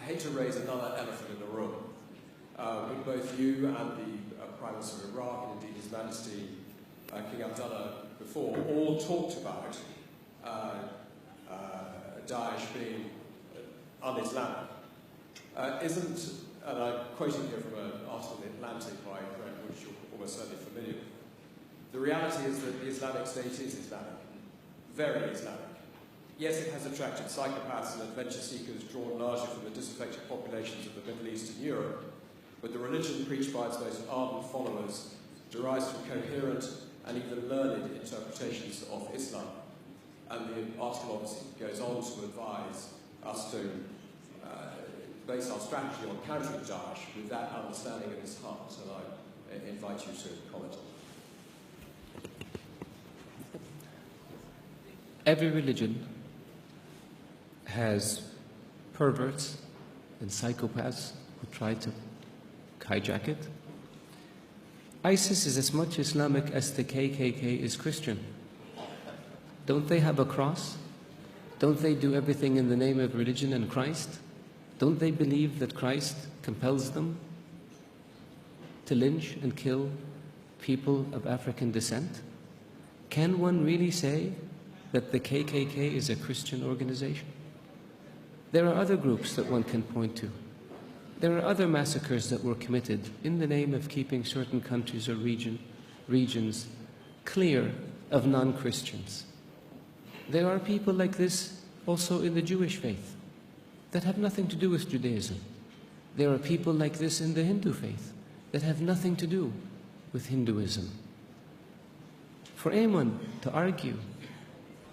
hate to raise another elephant in the room, but both you and the Prime Minister of Iraq, and indeed His Majesty King Abdullah before, all talked about Daesh being un-Islamic. And I'm quoting here from an article in The Atlantic by a friend, which you're almost certainly familiar with. The reality is that the Islamic State is Islamic, very Islamic. Yes, it has attracted psychopaths and adventure seekers drawn largely from the disaffected populations of the Middle East and Europe, but the religion preached by its most ardent followers derives from coherent and even learned interpretations of Islam. And the article obviously goes on to advise us to base our strategy on countering Daesh with that understanding at its heart, and I invite you to comment on that. Every religion has perverts and psychopaths who try to hijack it. ISIS is as much Islamic as the KKK is Christian. Don't they have a cross? Don't they do everything in the name of religion and Christ? Don't they believe that Christ compels them to lynch and kill people of African descent? Can one really say that the KKK is a Christian organization? There are other groups that one can point to. There are other massacres that were committed in the name of keeping certain countries or regions clear of non-Christians. There are people like this also in the Jewish faith that have nothing to do with Judaism. There are people like this in the Hindu faith that have nothing to do with Hinduism. For anyone to argue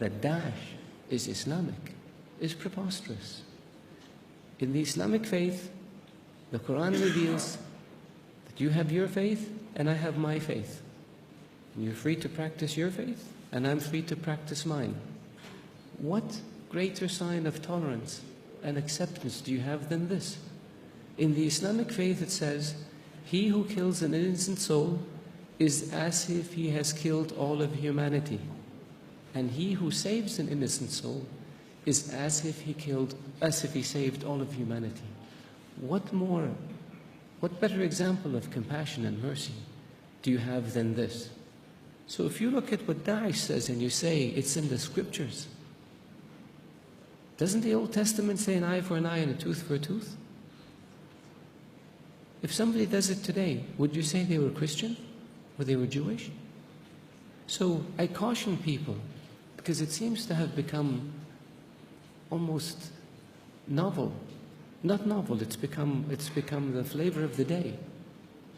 that Daesh is Islamic is preposterous. In the Islamic faith, the Quran reveals that you have your faith and I have my faith. And you're free to practice your faith and I'm free to practice mine. What greater sign of tolerance and acceptance do you have than this? In the Islamic faith it says, he who kills an innocent soul is as if he has killed all of humanity. And he who saves an innocent soul is as if he saved all of humanity. What better example of compassion and mercy do you have than this? So if you look at what Daesh says and you say it's in the scriptures, doesn't the Old Testament say an eye for an eye and a tooth for a tooth? If somebody does it today, would you say they were Christian or they were Jewish? So I caution people, because it seems to have become almost novel. Not novel, it's become the flavor of the day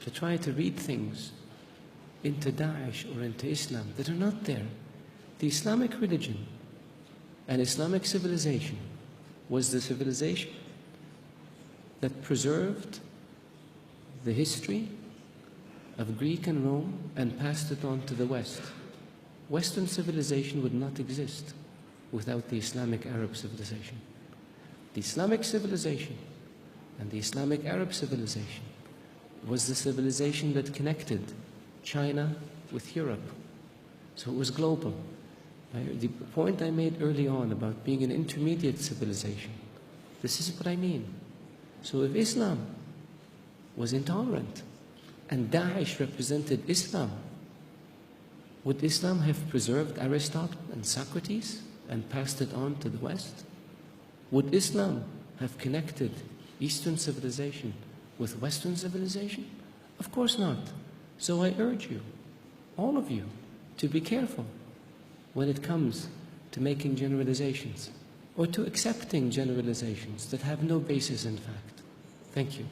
to try to read things into Daesh or into Islam that are not there. The Islamic religion and Islamic civilization was the civilization that preserved the history of Greek and Rome and passed it on to the West. Western civilization would not exist without the Islamic Arab civilization. The Islamic civilization and the Islamic Arab civilization was the civilization that connected China with Europe. So it was global. The point I made early on about being an intermediate civilization, this is what I mean. So if Islam was intolerant and Daesh represented Islam, would Islam have preserved Aristotle and Socrates and passed it on to the West? Would Islam have connected Eastern civilization with Western civilization? Of course not. So I urge you, all of you, to be careful when it comes to making generalizations or to accepting generalizations that have no basis in fact. Thank you.